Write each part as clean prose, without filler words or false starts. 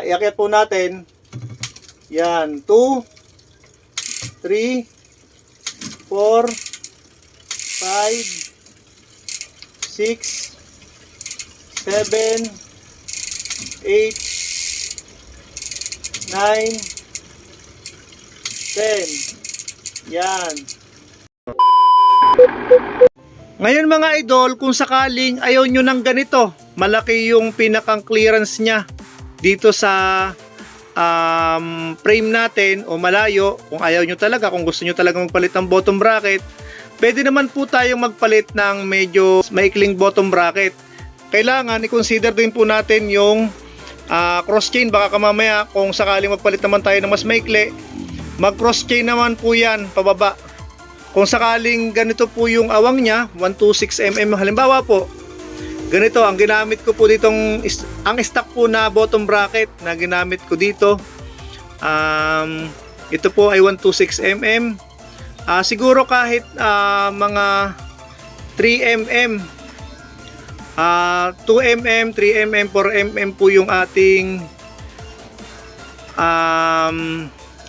Iakyat po natin. Yan, 2, 3, 4, 5, 6, 7, 8, 9, 10. Yan. Ngayon mga idol, kung sakaling ayaw nyo ng ganito, malaki yung pinakang clearance nya dito sa frame natin o malayo, kung ayaw nyo talaga, kung gusto nyo talaga magpalit ng bottom bracket, pwede naman po tayong magpalit ng medyo maikling bottom bracket. Kailangan i-consider din po natin yung cross chain. Baka kamamaya kung sakaling magpalit naman tayo ng mas maikli, mag cross chain naman po yan pababa. Kung sakaling ganito po yung awang nya, 126mm halimbawa po, ganito ang ginamit ko po ditong, ang stock po na bottom bracket na ginamit ko dito, ito po ay 126mm. Siguro kahit mga 3mm, 2mm, 3mm, 4mm po yung ating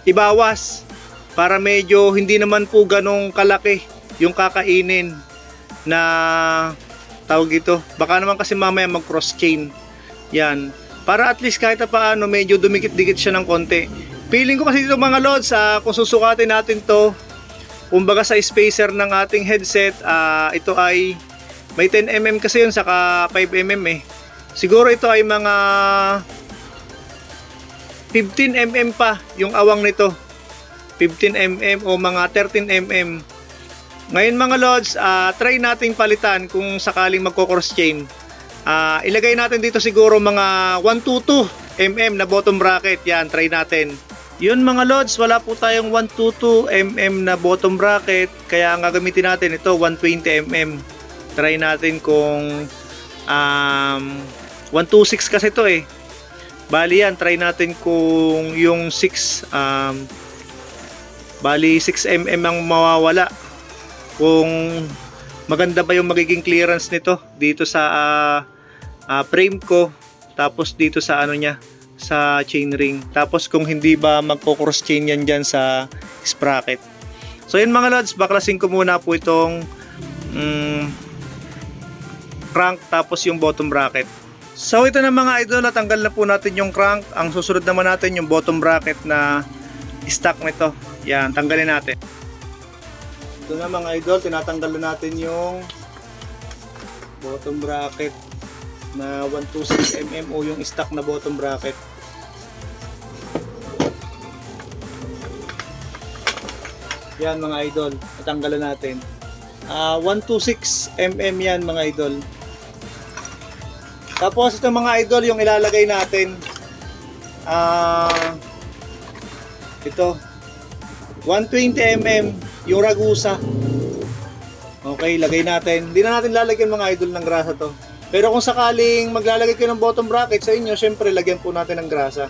ibawas, para medyo hindi naman po ganong kalaki yung kakainin na tawag ito. Baka naman kasi mamaya mag cross chain yan, para at least kahit paano medyo dumikit-dikit siya ng konti. Feeling ko kasi dito mga lods, kung susukatin natin to, kumbaga sa spacer ng ating headset, ito ay may 10mm kasi yun, saka 5mm siguro ito ay mga 15mm pa yung awang nito, 15mm o mga 13mm. Ngayon mga lods, try nating palitan kung sakaling magko-cross chain. Ilagay natin dito siguro mga 122mm na bottom bracket. Yan, try natin. Yun mga lods, wala po tayong 122mm na bottom bracket, kaya ang gagamitin natin ito 120mm. Try natin kung 126 kasi ito eh. Bali yan, try natin kung yung 6 bali 6mm ang mawawala, kung maganda ba yung magiging clearance nito dito sa frame ko, tapos dito sa ano nya, sa chainring, tapos kung hindi ba magko-cross chain yan dyan sa sprocket. So yun mga lods, baklasin ko muna po itong crank tapos yung bottom bracket. So ito na mga idol, natanggal na po natin yung crank. Ang susunod naman natin yung bottom bracket na stock nito. Yan, tanggalin natin. Ito na mga idol, tinatanggal na natin yung bottom bracket na 126mm o yung stock na bottom bracket. Yan mga idol, natanggalan natin. 126mm yan mga idol. Tapos ito mga idol, yung ilalagay natin, ito 120mm yung ragusa. Okay, lagay natin. Hindi na natin lalagyan mga idol ng grasa to. Pero kung sakaling maglalagay kayo ng bottom bracket sa inyo, syempre lagyan po natin ng grasa.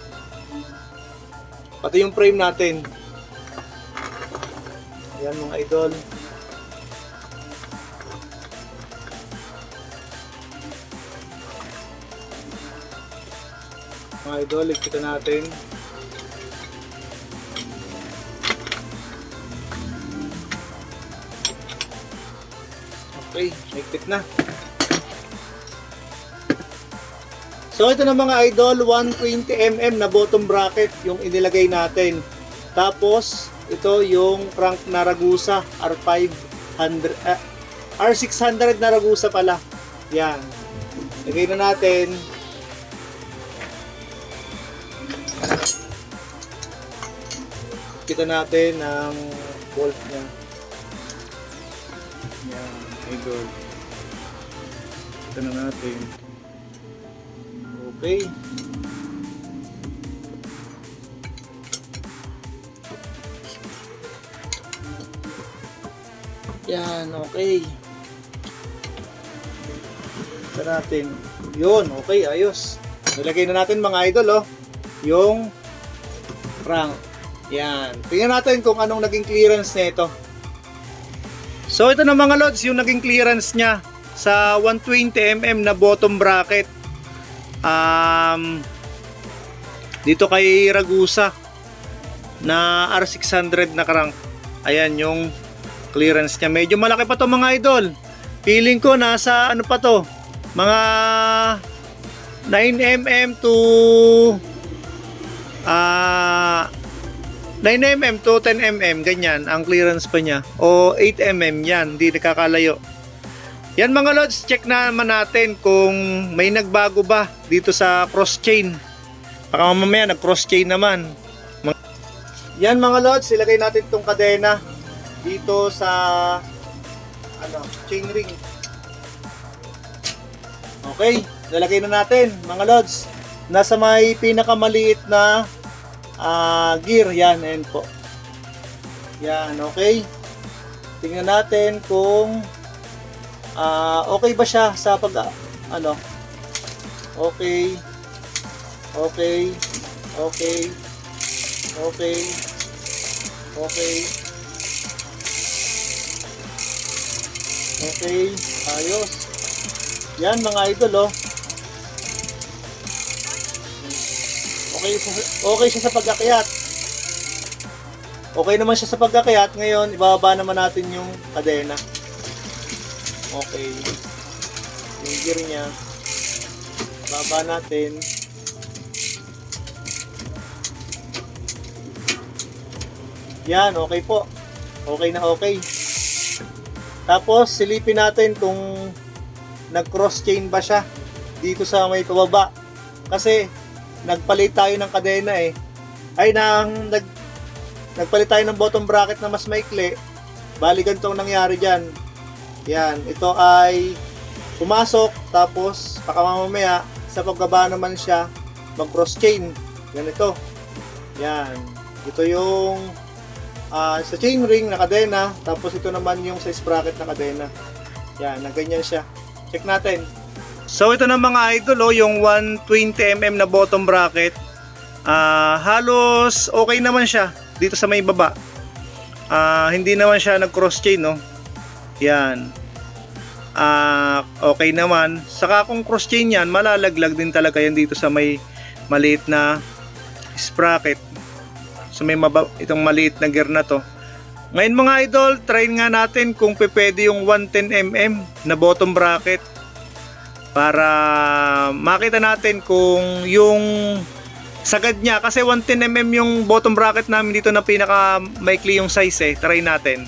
Pati yung frame natin. Yan mga idol. Mga idol, ikita natin. Okay, higpit na. So ito na mga idol, 120mm na bottom bracket yung inilagay natin. Tapos ito yung crank na Ragusa R600 na Ragusa pala. Yan. Lagay na natin. Kita natin ang bolt niya. Yan, idol. Kita na natin. Okay. Yan, okay. Kita natin. Yun, okay, ayos. Nilagay na natin mga idol, oh, yung crank. Yan. Tingnan natin kung anong naging clearance nito. So ito na mga lods, yung naging clearance niya sa 120mm na bottom bracket. Dito kay Ragusa na R600 na crank. Ayan yung clearance niya. Medyo malaki pa to mga idol. Feeling ko nasa ano pa to, mga 9mm to 9mm to 10mm, ganyan ang clearance pa niya, o 8mm yan, hindi nakakalayo. Yan mga lods, check naman natin kung may nagbago ba dito sa cross chain. Baka mamaya nag cross chain naman. Yan mga lods, ilagay natin tong kadena dito sa chain ring. Okay, lalagay na natin mga lods. Nasa may pinakamaliit na gear, yan, and po. Yan, okay. Tingnan natin kung okay ba siya sa pag okay. Okay. Okay. Okay. Okay. Okay, ayos. Yan mga idol, oh. Okay siya sa pag-akyat. Okay naman siya sa pag-akyat. Ngayon, ibababa naman natin yung kadena. Okay. Yung gear niya. Ibababa natin. Yan, okay po. Okay na okay. Tapos, silipin natin kung nag-cross chain ba siya dito sa may pababa. Kasi, nagpalit tayo ng kadena nagpalit tayo ng bottom bracket na mas maikli. Bali ganito ang nangyari dyan. Yan, ito ay pumasok, tapos pakamamaya sa pagbaba naman siya mag cross chain. Ganito. Yan, ito yung sa chain ring na kadena, tapos ito naman yung sa sprocket na kadena. Yan, na ganyan siya. Check natin. So ito na mga idol, yung 120mm na bottom bracket, halos okay naman siya dito sa may baba. Hindi naman siya nag cross chain, no. Yan, okay naman. Saka kung cross chain yan, malalaglag din talaga yan dito sa may maliit na sprocket. So may itong maliit na gear na to. Ngayon mga idol, try nga natin kung pwede yung 110mm na bottom bracket, para makita natin kung yung sagad niya, kasi 110mm yung bottom bracket namin dito na pinaka maikli yung size. Try natin.